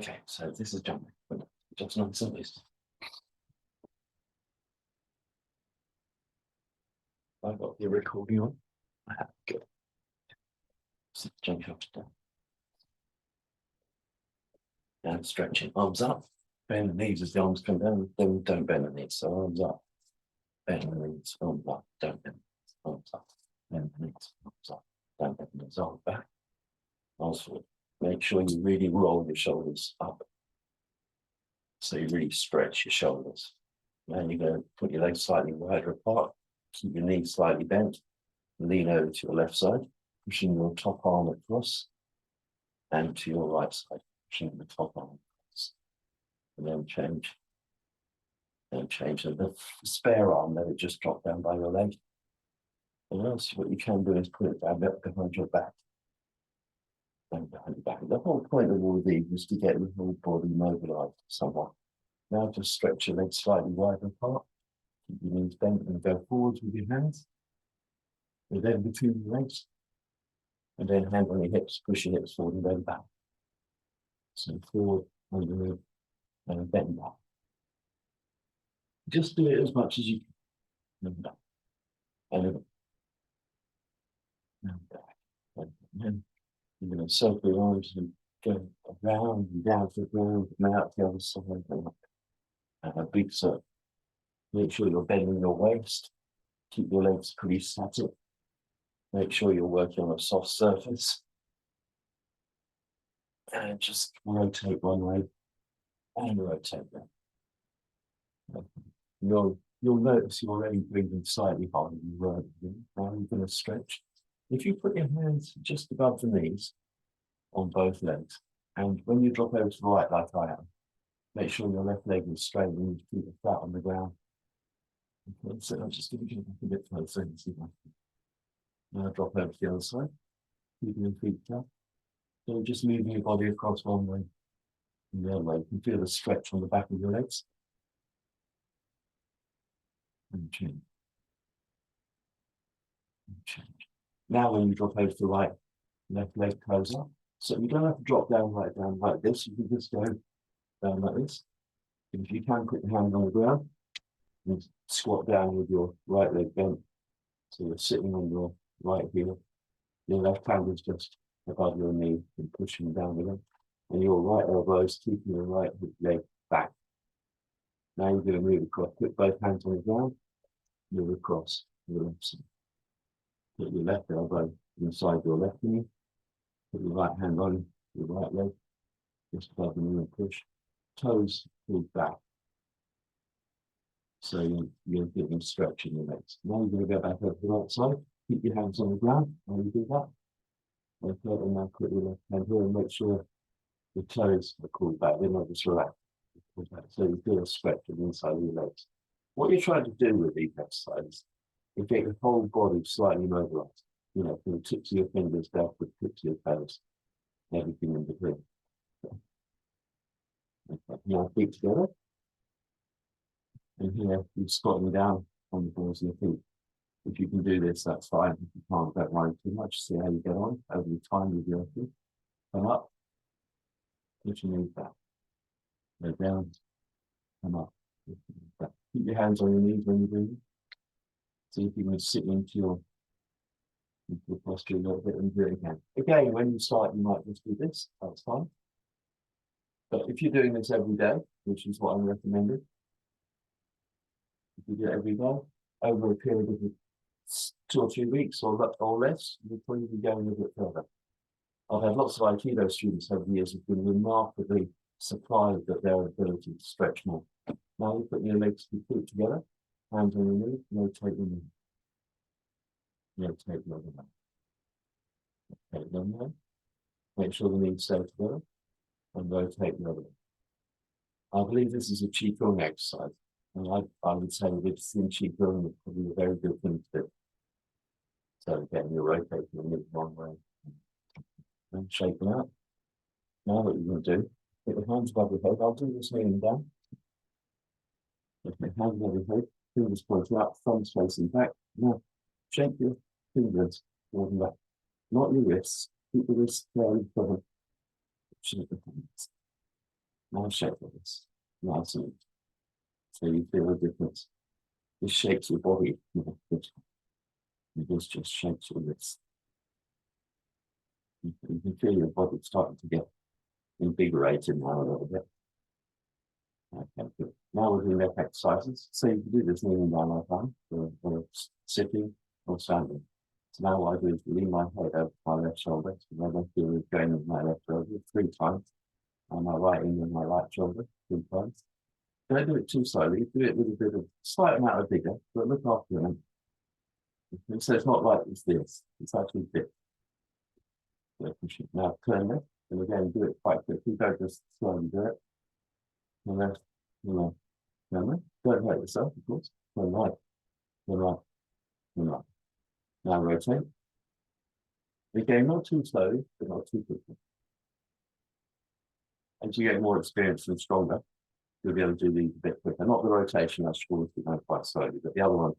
Okay, so this is jumping, but just not some this. I've got the recording on. I have good. So jump up down. Down, stretching, arms up. Bend the knees as the arms come down. Then don't bend the knees. So arms up. Bend the knees, arms up. Don't bend the knees, arms up. Bend the knees, arms up. Don't bend the knees, arms back. Arms forward. Make sure you really roll your shoulders up. So you really stretch your shoulders. Now you're going to put your legs slightly wider apart. Keep your knees slightly bent. Lean over to your left side, pushing your top arm across, and to your right side, pushing the top arm across. And then change. And change. And the spare arm, let it just drop down by your leg. And else what you can do is put it down behind your back. And behind your back. The whole point of all of these is to get your whole body mobilized somewhat. Now just stretch your legs slightly wider apart. Keep your knees bent and go forwards with your hands. And then between your legs. And then hand on your hips, push your hips forward and then back. So forward, underneath, and bend back. Just do it as much as you can. And back. And back. And then you're going to circle your arms and go around and down to the ground and out the other side and up. And a big circle. Make sure you're bending your waist. Keep your legs pretty static. Make sure you're working on a soft surface. And just rotate one way and rotate that. You'll notice you're already breathing slightly harder than you were. Now you're going to stretch. If you put your hands just above the knees on both legs, and when you drop over to the right like I am, make sure your left leg is straight and you keep it flat on the ground. Okay, so I'm just going to get a bit closer and see if I can. Now drop over to the other side, keeping your feet flat. So just moving your body across one way and the other way. You can feel the stretch on the back of your legs. And change. And change. Now when you drop over to the right, left leg goes up. So you don't have to drop down right down like this. You can just go down like this. And if you can, put your hand on the ground and squat down with your right leg bent. So you're sitting on your right heel. Your left hand is just above your knee and pushing down again. And your right elbow is keeping your right leg back. Now you're going to move across. Put both hands on the ground. Move across to the left side. Put your left elbow inside your left knee. Put your right hand on your right leg. Just above the knee and push. Toes pulled back. So you're getting stretch in your legs. Now you're going to go back over to the right side. Keep your hands on the ground while you do that. Okay, and now put your left hand here and make sure the toes are pulled back. They're not just relaxed. So you feel a stretch on the inside of your legs. What you're trying to do with these exercises is get your whole body slightly mobilized. You know, from the tips of your fingers down to the tips of your toes, everything in between. Okay. Now feet together. And here you're squatting down on the balls of your feet. If you can do this, that's fine. If you can't, don't worry too much. See how you get on over the time with your feet. Come up, put your knees back. Go down, come up. Keep your hands on your knees when you're breathing. See if you can sit into your posture a little bit and do it again. Again, when you start, you might just do this. That's fine. But if you're doing this every day, which is what I'm recommending, if you do it every day, over a period of 2 or 3 weeks or less, you'll probably be going a bit further. I've had lots of Aikido students over the years who've been remarkably surprised at their ability to stretch more. Now you're putting your legs completely together, hands on your knee, rotate your knee. Rotate your other way. Rotate the other way. Make sure the knees stay together and rotate the other way. I believe this is a Qigong exercise. And I would say that it's in Qigong, it's probably a very good thing to do. So again, you're rotating your knee one way and shake them out. Now what you're going to do, put your hands above your head. I'll do this kneeling down. Put your hands above your head, fingers pointing out, thumbs facing back. Now shake your fingers forward and back. Not your wrists. Keep the wrists fairly firm. Shake the hands. Now shake this. Nice and so you feel a difference. This shakes your body. This just shakes your wrist. You can feel your body starting to get invigorated now a little bit. Okay, good. Now we're doing neck exercises. So you can do this kneeling down like that, or sitting or standing. So now what I do is lean my head over my left shoulder, so I don't feel it going with my left shoulder 3 times, and my right in with my right shoulder 3 times. Don't do it too slowly, do it with a bit of slight amount of vigor, but look after it. So it's not like it's this, it's actually fit. Now turn left, and again do it quite quickly, don't just slowly do it. And left, left, turn left. Don't hurt yourself, of course. Turn right, turn right, turn right. Now rotate. Again, not too slowly, but not too quickly. As you get more experience and stronger, you'll be able to do these a bit quicker. Not the rotation, that's sure if you go quite slowly, but the other one,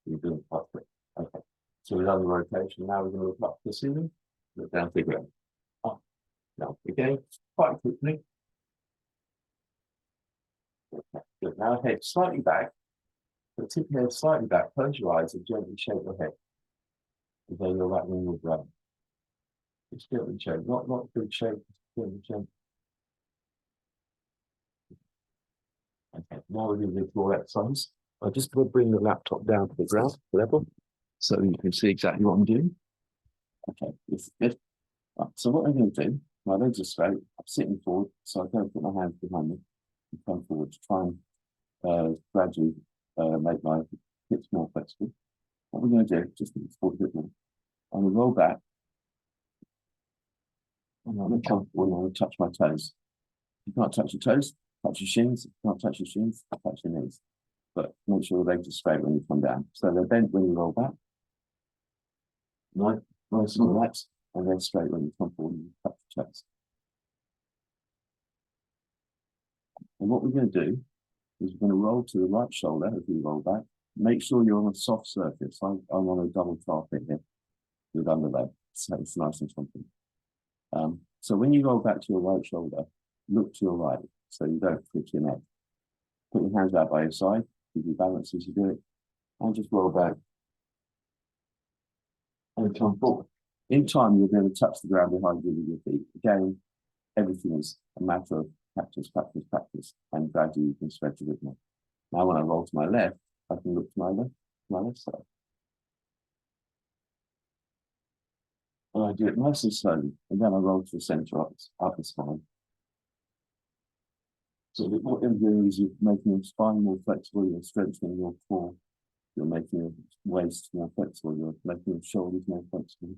you're doing quite quick. Okay. So we've done the rotation. Now we're going to look up the ceiling, look down to the ground. Up, down. Again, quite quickly. Okay, good. Now head slightly back. So tip your head slightly back, close your eyes and gently shake your head. As though you're rattling your brain. Just gently shake, not big shake, just gently shake. Okay, now we're going to do floor exercise. I'm just going to bring the laptop down to the ground level so you can see exactly what I'm doing. Okay, this is good. Right, so what I'm going to do, my legs are straight, I'm sitting forward, so I don't put my hands behind me and come forward to try and gradually make my hips more flexible. What we're going to do, just forward a bit more, I'm going to roll back, and I'm going to come forward and I'm going to touch my toes. You can't touch your toes, touch your shins. If you can't touch your shins, touch your knees. But make sure the legs are straight when you come down. So they're bent when you roll back. Nice and relaxed, and then straight when you come forward and you touch your toes. And what we're going to do is we're going to roll to the right shoulder as we roll back. Make sure you're on a soft surface. I'm on a double carpet here with underlay, so it's nice and comfy. So when you roll back to your right shoulder, look to your right so you don't flick your neck. Put your hands out by your side, give you balance as you do it, and just roll back and come forward. In time, you're going to touch the ground behind you with your feet. Again, everything is a matter of practice, practice, practice, and gradually you can stretch a bit more. Now, when I roll to my left, I can look to my left side. And I do it nice and slowly, and then I roll to the center up the spine. So what you're doing is you're making your spine more flexible, you're strengthening your core, you're making your waist more flexible, you're making your shoulders more flexible,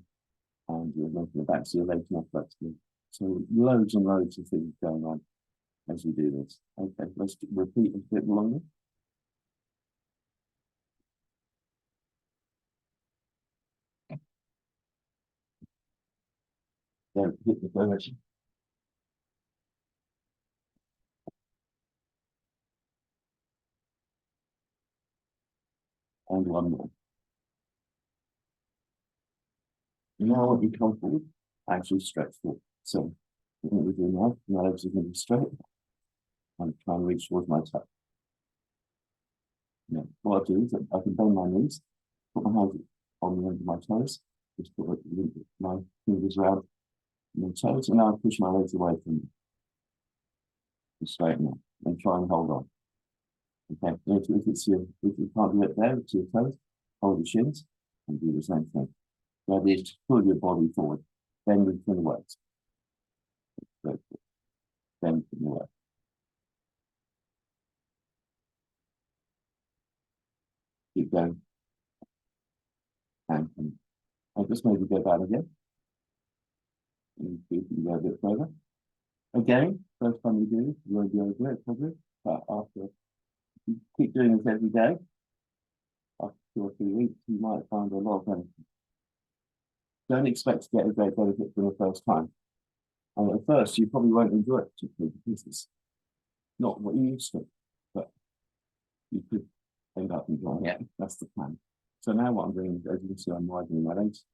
and you're making the backs of your legs more flexible. So loads and loads of things going on as you do this. Okay, let's repeat a bit longer. Don't hit the direction. And one more. Now I want you to come forward, actually stretch forward. So what we're doing now, my legs are going to be straight. I'm trying to reach towards my toe. Now, what I do is I can bend my knees, put my hands on the end of my toes, just put my fingers around my toes, and now I push my legs away from me. Straighten up and try and hold on. Okay, if you can't do it there, it's your toes, hold your shins and do the same thing. The idea is to pull your body forward, bend from the waist. Bend from the waist. Keep going. And I'll just maybe go back again. And see if you can go a bit further. Again, first time you do this, you won't be able to do it probably, but after you keep doing this every day, after 2 or 3 weeks, you might find a lot of benefit. Don't expect to get a great benefit for the first time. And at first, you probably won't enjoy it particularly because it's not what you used to, but you could end up enjoying it. That's the plan. So now what I'm doing, as you can see, I'm widening my legs.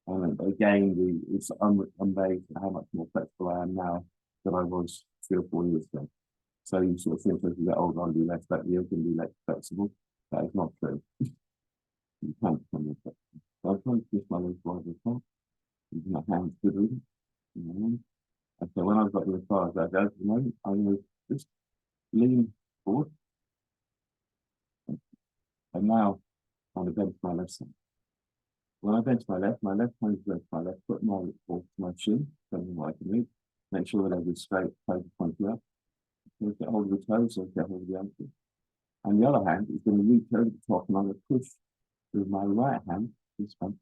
And again, it's amazed at how much more flexible I am now than I was 3 or 4 years ago. So you sort of think as you get older, I'll be less flexible, you're going to be less flexible. That is not true. You can't become more flexible. So I try to twist my legs wide as well, using my hands to do it. And so when I've got as far as I go at the moment, I'm going to just lean forward. And now I'm going to bench my left side. When I bench my left hand is left my left foot, my shin, depending on what I can move. Make sure the leg is straight, toes pointed up. So get hold of the toes, so get hold of the ankle. And the other hand is going to reach over the top, and I'm going to push with my right hand, this one,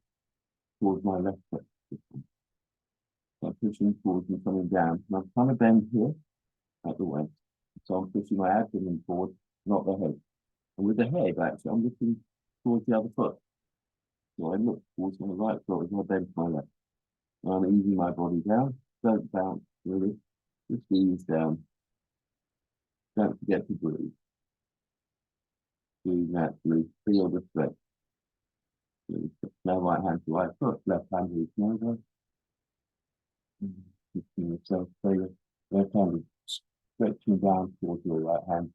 towards my left foot. So I'm pushing forward and coming down. And I'm trying to bend here at the waist. So I'm pushing my abdomen forward, not the head. And with the head, actually, I'm looking towards the other foot. So I look towards my right foot as I bend my left. And I'm easing my body down. Don't bounce, really. Just ease down. Don't forget to breathe. Do naturally feel the stretch. Now right hand to right foot, left hand to each elbow. So your left hand is stretching down towards your right hand.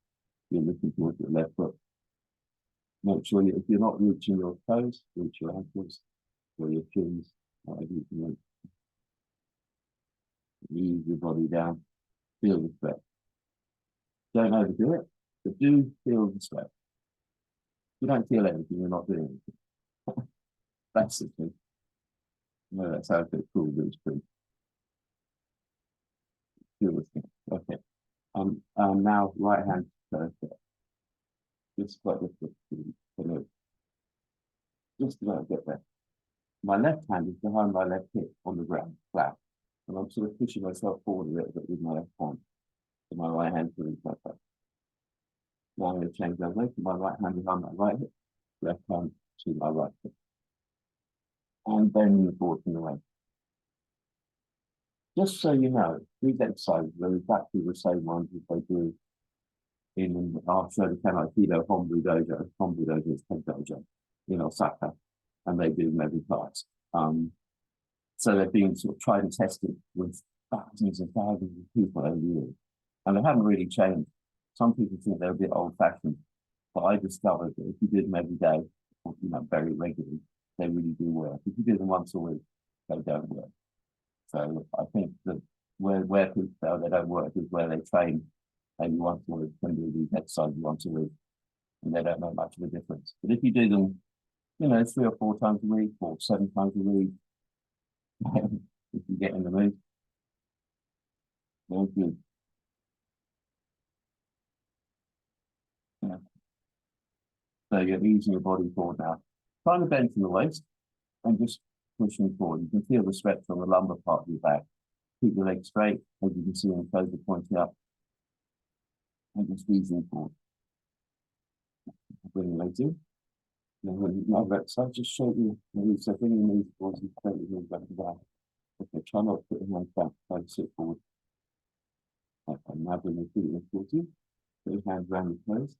You're looking towards your left foot. Make sure if you're not reaching your toes, reach your ankles or your shins, whatever you can reach. Ease your body down. Feel the stretch. Don't overdo it, but do feel the stretch. If you don't feel anything, you're not doing anything. That's the thing. No, that sounds a bit cool, but it's true. Feel the thing. Okay. Now right hand first. Just like this. Just about get there. My left hand is behind my left hip on the ground, flat. And I'm sort of pushing myself forward a little bit with my left hand. So my right hand feeling like that. Now I'm going to change that way. Put my right hand behind my right hip, left hand to my right hip. And bending the forward from the way. Just so you know, these exercises are exactly the same ones as they do in our Shodokan Aikido Hombu Dojo. Hombu Dojo is Ken Dojo in Osaka, and they do them every class. So they're being sort of tried and tested with thousands and thousands of people over the years, and they haven't really changed. Some people think they're a bit old-fashioned, but I discovered that if you did them every day, or, very regularly, they really do work. If you do them once a week, they don't work. So I think that where people feel they don't work is where they train maybe once a week, can do these exercises once a week, and they don't make much of a difference. But if you do them, 3 or 4 times a week, or 7 times a week, if you get in the mood, very good. Yeah. So you're easing your body forward now. Trying to bend from the waist and just pushing forward. You can feel the stretch on the lumbar part of your back. Keep your legs straight, as you can see on the toes are pointing up. And just easing forward. Bring your legs in. Now, when you have exercise, just show you the knees. So bring your knees towards you, take your knees back to back. Okay, try not to put your hands back, try to sit forward. Okay, now bring your feet in towards you. Put your hands around your toes.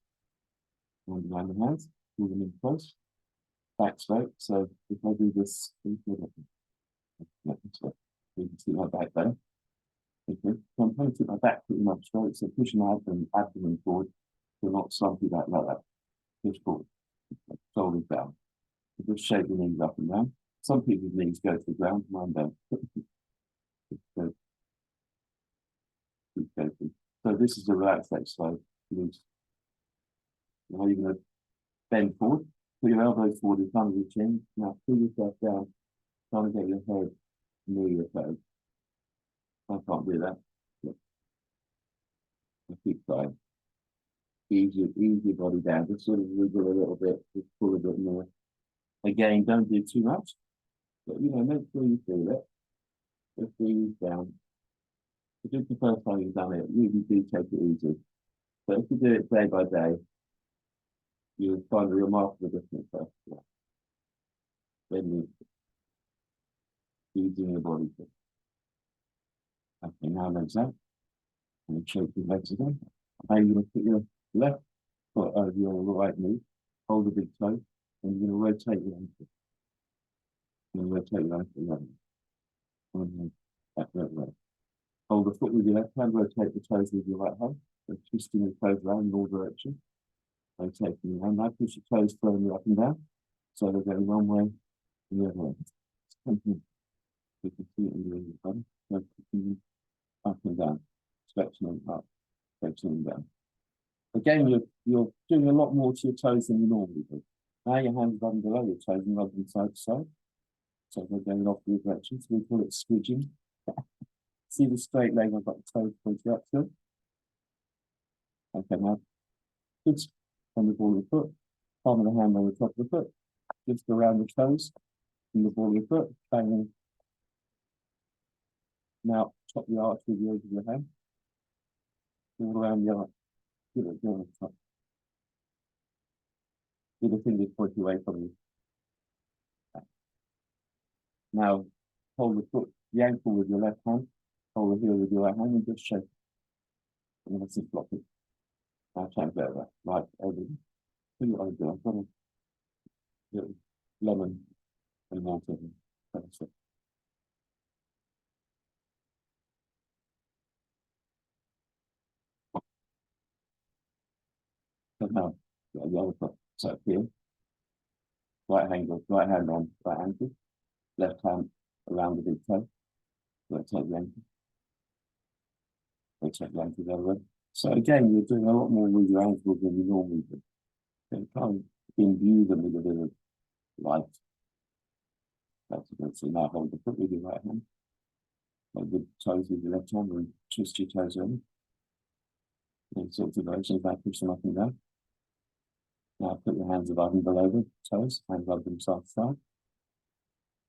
Hands around the hands, pull them in close. Back straight. So if I do this, you can see my back there. Okay. So I'm trying to keep my back pretty much straight. So pushing my abdomen forward, so not slumpy back like that. Push forward. Shoulders down. So just shake the knees up and down. Some people's knees go to the ground, mine don't. So this is a relaxed exercise. Now you're going to bend forward, put your elbows forward in front of your chin. Now pull yourself down, trying to get your head near your toes. I can't do that. I keep trying. Ease your body down, just sort of wiggle a little bit, just pull a bit more. Again, don't do too much, but make sure you feel it. Just ease down. If it's the first time you've done it, really do take it easy. But if you do it day by day, you'll find a remarkable difference. Then easing your body. Okay, now legs out. And shake your legs again. Now you're going to put your left foot over your right knee, hold the big toe, and you're going to rotate your ankle. You're going to rotate your ankle around. And back that way. Hold the foot with your left hand, rotate the toes with your right hand. So twisting the toes around in all directions. Rotating your hand. Now push your toes firmly up and down. So they're going one way and the other way. Something with the feet and the body. So pushing up and down. Stretching them up, stretching them down. Again, you're doing a lot more to your toes than you normally do. Now your hands run below your toes and rub them side to side. So they're going off the direction. So we call it squidging. See the straight leg, I've got the toes pointed up still. Okay, now good on the ball of the foot, palm of the hand on the top of the foot, just around the toes, and the ball of the foot, banging. Now chop the arch with the edge of your hand, all around the arch. Good at the top. With the fingers pointed away from you. Now hold the foot, the ankle with your left hand, hold the heel with your right hand, and just shake. And that's it, block it. Now change over, right over. See what I do. I've got a little lemon and water. That's it. So now, the other foot. So here, right hand on right ankle, left hand around the big toe. Rotate the ankle. Rotate the ankle the other way. So again, you're doing a lot more with your ankles than you normally do. You can't imbue them with a bit of light. That's good. So now hold the foot with your right hand. Hold the toes with your left hand and twist your toes in. In sorts of directions, now push them up and down. Now put your hands above and below the toes, hands above them side to side.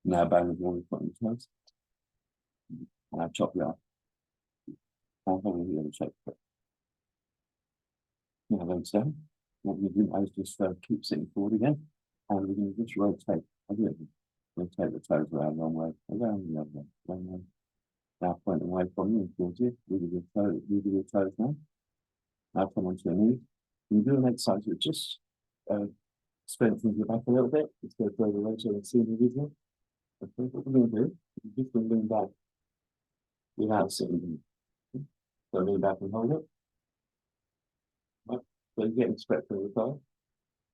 Now bang the ball with foot and toes. Now chop your arm. Now hold the other shape. Now legs down. What we do now is just keep sitting forward again. And we're going to just rotate. Rotate the toes around one way, around the other way, one way. Now point them away from you and towards you. Wiggle your toes now. Now come onto your knees. You do an exercise which just strengthens your back a little bit. Just go further away so you can see the video. Okay, what we're going to do is just going to lean back without sitting. So lean back and hold it. Right. So you're getting stretched over the thigh.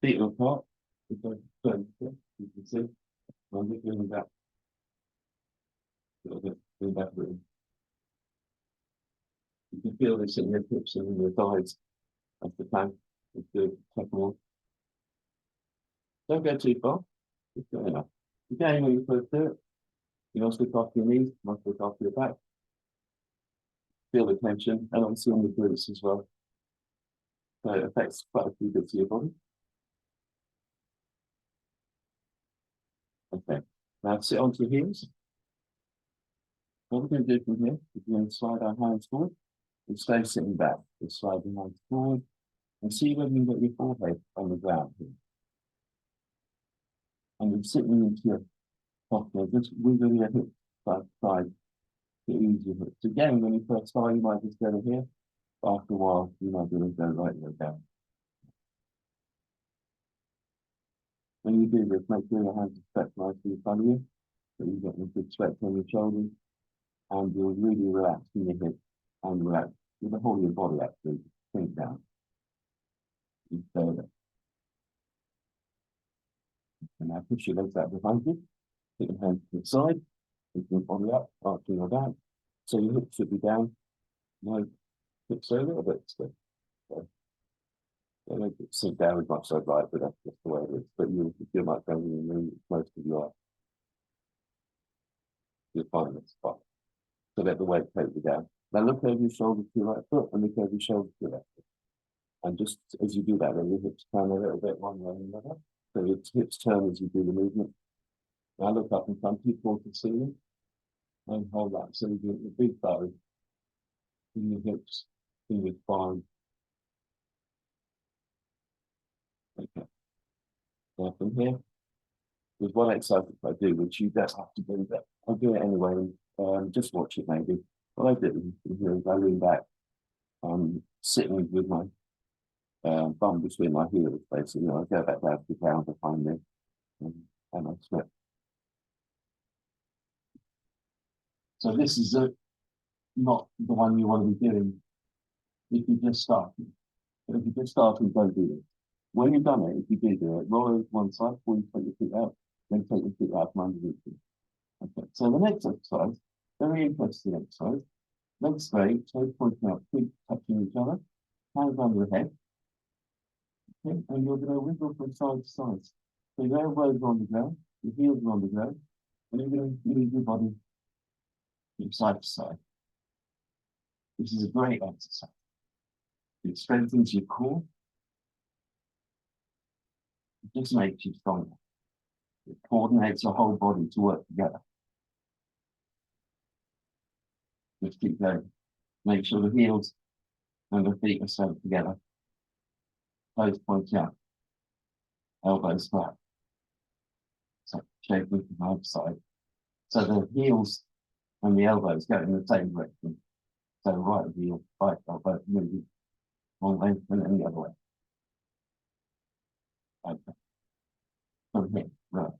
Feet apart. You can see. I'm just leaning back. A little bit. Lean back a little. You can feel this in your hips and in your thighs. That's the plan. Let's do a couple more. Don't go too far. Just go enough. Again, when you first do it, you must look after your knees, you must look after your back. Feel the tension, and obviously on the glutes as well. So it affects quite a few bits of your body. Okay, now sit onto your heels. What we're going to do from here is we're going to slide our hands forward and stay sitting back. We'll slide your hands forward and see whether you can get your forehead on the ground here. And you're sitting into your posture, just wiggle your hips side to side to ease your hips. Again, when you first start, you might just go to here. After a while, you might be able to go right there down. When you do this, make sure your hands are stretched nicely in front of you, so you get a good stretch on your shoulders, and you're really relaxing your hips and relax with the whole of your body actually. Sink down. You further. And now push your legs out behind you. Put your hands to the side. Lift your body up, arching your back. So your hips should be down. No hips are a little bit stiff. So don't make it sink down as much as I'd like, but that's just the way it is. But you feel like going in and most of your find this spot. So let the weight take you down. Now look over your shoulder to your right foot and look over your shoulder to your left foot. And just as you do that, then your hips turn a little bit one way and another. So your hips turn as you do the movement. Now look up in front of you towards the ceiling and hold that. So you get the big bow in your hips, in your spine. Okay. Now from here, there's one exercise that I do, which you don't have to do, but I'll do it anyway. Just watch it maybe. What I do here is I lean back, sitting with my bum between my heels, basically. I go back down to the ground behind me, and I slip. So this is not the one you want to be doing if you're just starting. But if you're just starting, don't do this. When you've done it, if you do it, roll over to one side before you take your feet out, then take your feet out from underneath you. Okay, so the next exercise, very interesting exercise. Legs straight, toes pointing out, feet touching each other, hands under the head. Okay, and you're going to wiggle from side to side. So your elbows are on the ground, your heels are on the ground, and you're going to move your body from side to side. This is a great exercise. It strengthens your core. It just makes you stronger. It coordinates your whole body to work together. Just keep going. Make sure the heels and the feet are straight together. Toes pointing out. Elbows flat. So shaking from either side. So the heels and the elbows go in the same direction. So right heel, right elbow, moving one way and then the other way. Okay. From here, right.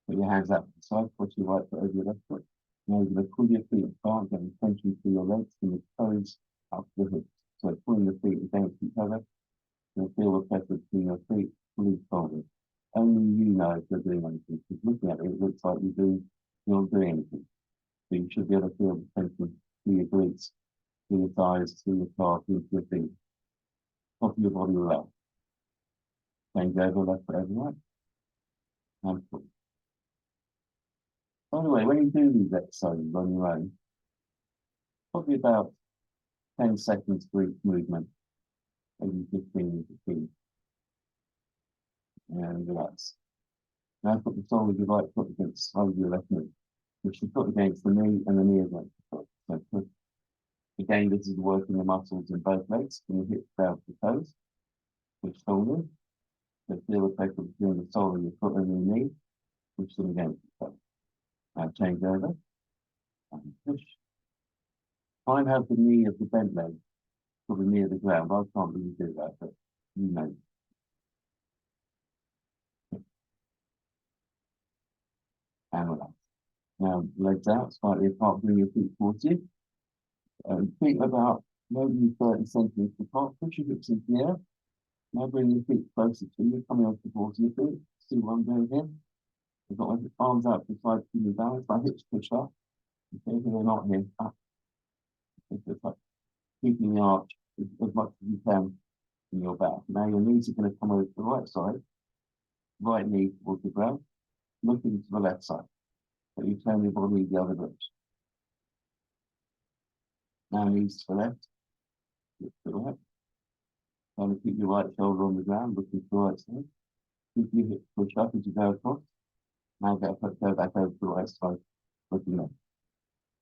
Put your hands out to the side, push your right foot over your left foot. Now you're going to pull your feet apart, getting tension through your legs and your toes up the hips. So pulling the feet against each other. You'll feel the pressure between your feet, fully folded. Only you know if you're doing anything. Because looking at it, it looks like you're not doing anything. So you should be able to feel the tension through your glutes, through your thighs, through your calves, through your feet. Top of your body relax. Change over left foot over right. And pull. By the way, when you do these exercises on your own, probably about 10 seconds for each movement, maybe 15 to 15. And relax. Now put the sole of your right foot against the sole of your left knee. Push the foot against the knee and the knee against the foot. So push. Again, this is working the muscles in both legs from the hips down to the toes. Push forward. So feel the pressure between the sole of your foot and your knee. Push them against the toe. Now change over. And push. Try and have the knee of the bent leg probably near the ground. I can't really do that, but you know. And relax. Now legs out, slightly apart, bring your feet towards you. Feet about maybe 30 centimeters apart. Push your hips into the air. Now bring your feet closer to you, coming off the balls of your feet. See what I'm doing here? I've got my arms out to the side to keep me balanced. My hips push up. Okay, so they're not here. Up. Okay, so it's like keeping the arch as much as you can in your back. Now your knees are going to come over to the right side. Right knee towards the ground. Looking to the left side. So you turn your body the other direction. Now knees to the left. Look to the right. Trying to keep your right shoulder on the ground, looking to the right side. Keep your hips push up as you go across. Now go back over to the right side, looking up.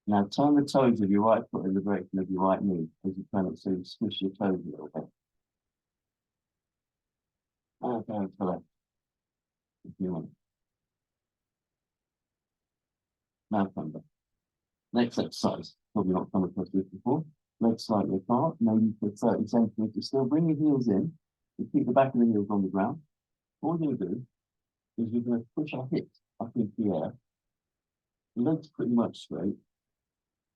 Now turn the toes of your right foot in the direction of your right knee as you turn it, so you squish your toes a little bit. And go to the left, if you want. Now come back. Next exercise, probably not come across this before. Legs slightly apart, maybe for 30 centimeters. Still bring your heels in, and keep the back of the heels on the ground. All you're going to do is you're going to push our hips up into the air. The legs pretty much straight.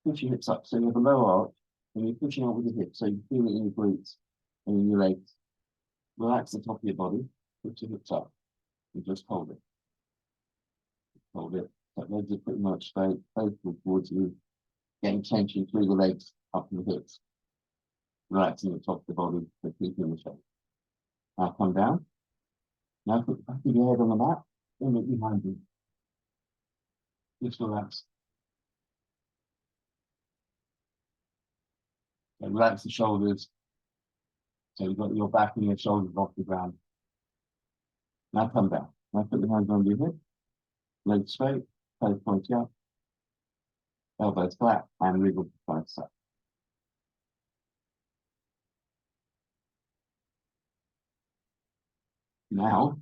Push your hips up so you have a low arch, and you're pushing out with the hips so you feel it in your glutes and in your legs. Relax the top of your body, push your hips up, and just hold it. Hold it. So legs are pretty much straight, faithful towards you, getting tension through the legs up to the hips. Relaxing the top of the body, but keeping the shape. Now come down. Now put the back of your head on the mat, and look behind you. Just relax. And relax the shoulders. So you've got your back and your shoulders off the ground. Now come down. Now put your hands under your hip. Legs straight, toes pointing up. Elbows flat, and wiggle to side to side. Now,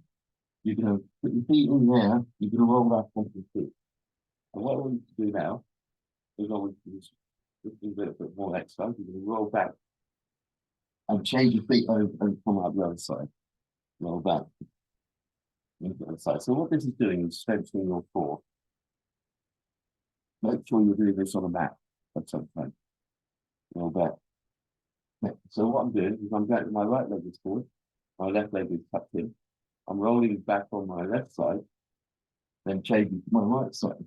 you're going to put your feet in there. You're going to roll back onto your feet. And what I want you to do now is I want you to do a little bit more exercise. You're going to roll back and change your feet over and come out the other side. Roll back. The other side. So what this is doing is strengthening your core. Make sure you're doing this on a mat at some time. a little bit. Yeah, so what I'm doing is I'm going, my right leg is forward, my left leg is tucked in. I'm rolling it back on my left side, then changing to my right side.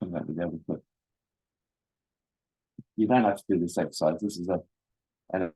Come back with the other foot. You don't have to do this exercise. This is an